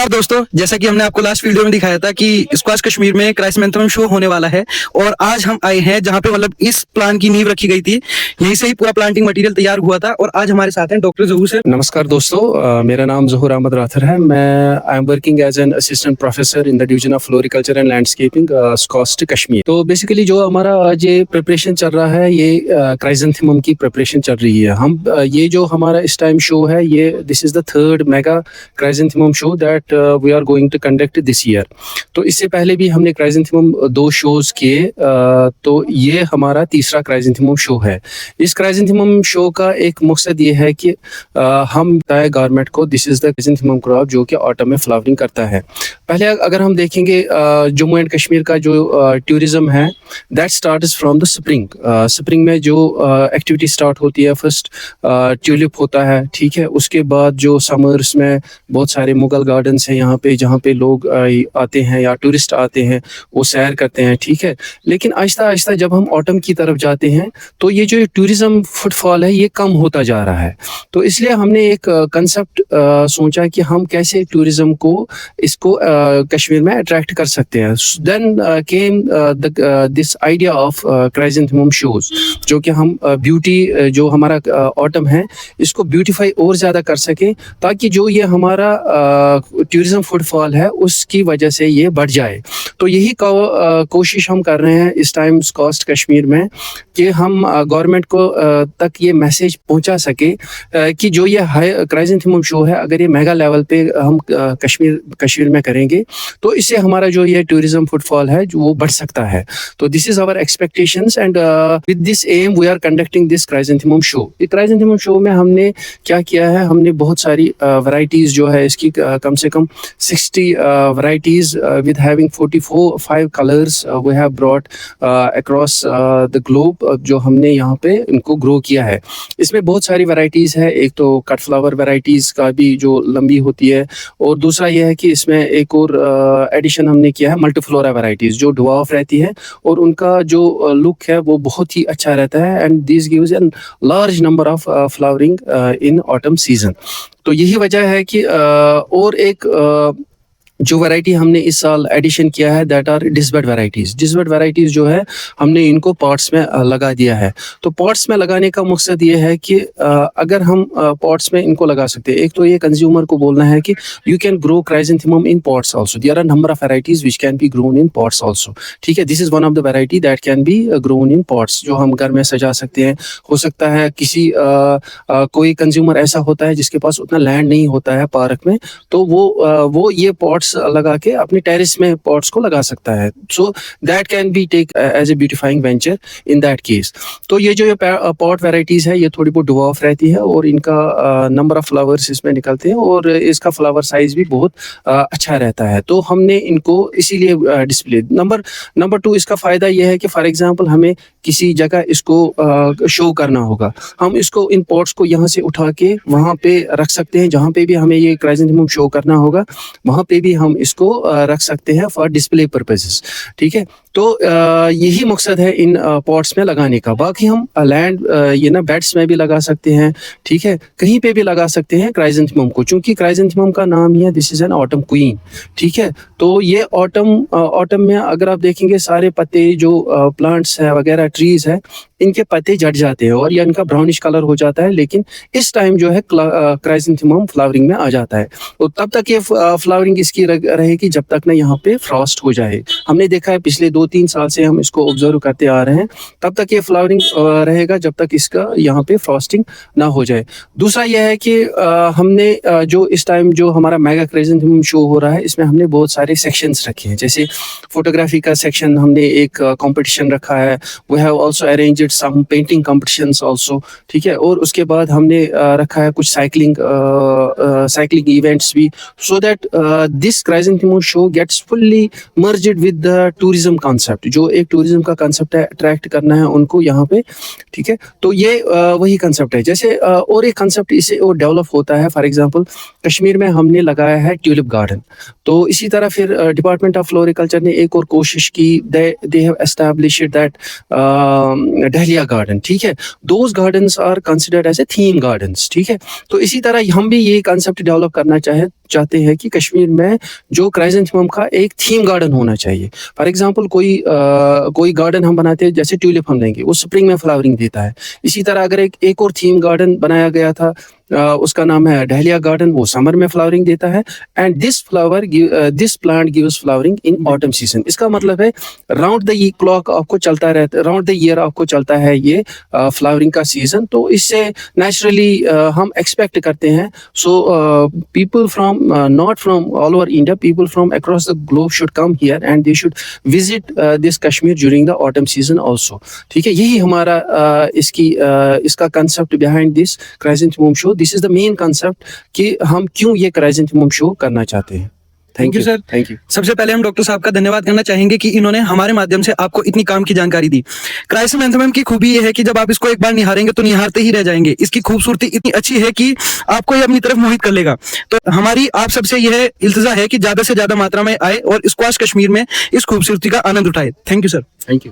नमस्कार दोस्तों, जैसा कि हमने आपको लास्ट वीडियो में दिखाया था कि स्क्वाश कश्मीर में क्राइसैंथेमम शो होने वाला है और आज हम आए हैं जहां पे मतलब इस प्लान की नींव रखी गई थी। यहीं से ही पूरा प्लांटिंग मटेरियल तैयार हुआ था और आज हमारे साथ हैं डॉक्टर ज़हूर सर। नमस्कार दोस्तों, मेरा नाम ज़हूर अहमद राथर है। मैं I am working as an assistant professor in the division of floriculture and landscaping SKUAST Kashmir. तो बेसिकली जो हमारा आज ये प्रिपरेशन चल रहा है, ये क्राइसैंथेमम की प्रिपरेशन चल रही है। हम ये जो हमारा इस टाइम शो है, ये this is the third mega chrysanthemum show that we are going to conduct this year. तो इससे पहले भी हमने क्राइसैंथेमम 2 शोज किए, तो ये हमारा तीसरा क्राइसैंथेमम शो है। इस क्राइसैंथेमम शो का एक मकसद ये है कि हम बताए गवर्नमेंट को this is the chrysanthemum crop जो कि ऑटम में फ्लावरिंग करता है। पहले अगर हम देखेंगे जम्मू एंड कश्मीर का जो टूरिज्म है, that starts from the spring. Spring में जो एक्टिविटी स्टार्ट होती है, फर्स्ट ट्यूलिप होता है, ठीक है। उसके बाद जो समर्स में बहुत सारे मुगल गार्डन्स हैं यहाँ पे, जहाँ पे लोग आते हैं या टूरिस्ट आते हैं, वो सैर करते हैं, ठीक है। लेकिन आहिस्ता आहिस्ता जब हम ऑटम की तरफ जाते हैं तो ये जो टूरिज्म फुटफॉल है ये कम होता जा रहा है। तो इसलिए हमने एक कंसेप्ट सोचा कि हम कैसे टूरिज्म को इसको कश्मीर में अट्रैक्ट कर सकते हैं। Then came this idea of chrysanthemum shows, जो कि हम ब्यूटी जो हमारा ऑटम है इसको ब्यूटीफाई और ज़्यादा कर सके, ताकि जो ये हमारा टूरिज्म फुटफॉल है उसकी वजह से ये बढ़ जाए। तो यही कोशिश हम कर रहे हैं इस टाइम स्कॉस्ट कश्मीर में कि हम गवर्नमेंट को तक ये मैसेज पहुंचा सके कि जो ये क्राइसैंथेमम शो है, अगर ये मेगा लेवल पे हम कश्मीर में करेंगे तो इससे हमारा जो ये टूरिज्म फुटफॉल है जो वो बढ़ सकता है। तो this is our expectations and with this aim we are conducting this chrysanthemum show. ये क्राइसैंथेमम शो में हमने क्या किया है, हमने बहुत सारी वैरायटीज़ जो है इसकी कम से कम 60 varieties with having 45 colours we have brought across the globe, जो हमने यहाँ पे इनको ग्रो किया है। इसमें बहुत सारी वैरायटीज़ है। एक तो कट फ्लावर वैरायटीज़ का भी जो लंबी होती है, और दूसरा यह है कि इसमें एक और एडिशन हमने किया है मल्टीफ्लोरा वैरायटीज़ जो ड्वार्फ रहती है और उनका जो लुक है वो बहुत ही अच्छा रहता है, and this gives an large number of flowering in autumn season. तो यही वजह है कि और एक जो वैरायटी हमने इस साल एडिशन किया है दैट आर डिसबड वैरायटीज़। डिसबड वैरायटीज़ जो है हमने इनको पॉट्स में लगा दिया है। तो पॉट्स में लगाने का मकसद ये है कि अगर हम पॉट्स में इनको लगा सकते हैं, एक तो ये कंज्यूमर को बोलना है कि you can grow chrysanthemum in pots also, there are number of varieties which can be grown in pots also, ठीक है। This is one of the variety that can be grown in pots, जो हम घर में सजा सकते हैं। हो सकता है किसी कोई कंज्यूमर ऐसा होता है जिसके पास उतना लैंड नहीं होता है पार्क में, तो वो ये पॉट्स लगा के अपने टेरेस में पॉट्स को लगा सकता है। So that can be take as a beautifying venture in that case. तो ये जो पॉट वैरायटीज़ है ये थोड़ी बहुत ड्वार्फ रहती है और इनका नंबर ऑफ फ्लावर्स इसमें निकलते हैं और इसका फ्लावर साइज भी बहुत अच्छा रहता है। तो हमने इनको इसीलिए डिस्प्ले। नंबर 2 इसका फ़ायदा यह है कि फॉर एग्जांपल हमें किसी जगह इसको शो करना होगा, हम इसको इन पॉट्स को यहाँ से उठा के वहाँ पे रख सकते हैं। जहाँ पे भी हमें ये क्राइसैंथेमम शो करना होगा वहाँ पे भी हम इसको रख सकते हैं फॉर डिस्प्ले पर्पसेस, ठीक है। तो यही मकसद है इन पॉट्स में लगाने का। बाकी हम लैंड ये ना बेड्स में भी लगा सकते हैं, ठीक है, कहीं पे भी लगा सकते हैं क्राइसैंथेमम को, क्योंकि क्राइसैंथेमम का नाम ही है this is an autumn queen, ठीक है। तो ये ऑटम में अगर आप देखेंगे सारे पत्ते जो प्लांट्स है वगैरह ट्रीज है, इनके पत्ते झड़ जाते हैं और ये इनका ब्राउनिश कलर हो जाता है। लेकिन इस टाइम जो है क्राइसैंथेमम फ्लावरिंग में आ जाता है। तो तब तक ये फ्लावरिंग इसकी रहेगी जब तक ना यहाँ पे फ्रॉस्ट हो जाए। हमने देखा है पिछले 2-3 साल से हम इसको ऑब्जर्व करते आ रहे हैं, तब तक ये फ्लावरिंग रहेगा जब तक इसका यहाँ पे फ्रॉस्टिंग ना हो जाए। दूसरा यह है कि हमने जो इस टाइम जो हमारा मेगा क्राइसैंथेमम शो हो रहा है, इसमें हमने बहुत सारे सेक्शंस रखे हैं। जैसे फोटोग्राफी का सेक्शन हमने एक कंपटीशन रखा है, we have also arranged some painting competitions also, ठीक है। और उसके बाद हमने रखा है कुछ साइकिलिंग इवेंट्स भी, so that this chrysanthemum show gets fully merged with the tourism concept. जो एक टूरिज्म का कॉन्सेप्ट है, अट्रैक्ट करना है उनको यहाँ पे, ठीक है। तो ये वही कॉन्सेप्ट है। जैसे और एक कॉन्सेप्ट इसे और डेवलप होता है, फॉर एग्जांपल कश्मीर में हमने लगाया है ट्यूलिप गार्डन। तो इसी तरह फिर डिपार्टमेंट ऑफ फ्लोरिकल्चर ने एक और कोशिश की, they have established that dahlia garden, ठीक है। Those gardens are considered as a theme gardens, ठीक है। तो इसी तरह हम भी ये कॉन्सेप्ट डेवलप करना चाहते हैं कि कश्मीर में जो क्राइसेंथेमम का एक थीम गार्डन होना चाहिए। फॉर एग्जांपल कोई गार्डन हम बनाते हैं, जैसे ट्यूलिप हम लेंगे, वो स्प्रिंग में फ्लावरिंग देता है। इसी तरह अगर एक और थीम गार्डन बनाया गया था, उसका नाम है डहलिया गार्डन, वो समर में फ्लावरिंग देता है। And this plant gives flowering in autumn season. इसका मतलब है राउंड द क्लॉक आपको चलता रहता है, राउंड द ईयर आपको चलता है ये फ्लावरिंग का सीजन। तो इससे नेचुरली हम एक्सपेक्ट करते हैं। So people from not from all over India, people from across the globe should come here and they should visit this Kashmir during the autumn season also. ठीक है, यही हमारा इसका concept behind this chrysanthemum show. This is the main concept कि हम क्यों ये chrysanthemum show करना चाहते हैं। Thank you sir. Thank you. सबसे पहले हम डॉक्टर साहब का धन्यवाद करना चाहेंगे कि इन्होंने हमारे माध्यम से आपको इतनी काम की जानकारी दी। क्राइसेंथेमम की खूबी ये है कि जब आप इसको एक बार निहारेंगे तो निहारते ही रह जाएंगे। इसकी खूबसूरती इतनी अच्छी है कि आपको ये अपनी तरफ मोहित कर लेगा। तो हमारी आप सबसे यह इल्तिजा है कि ज्यादा से ज्यादा मात्रा में आए और स्क्वाश कश्मीर में इस खूबसूरती का आनंद उठाए। Thank you sir. Thank you.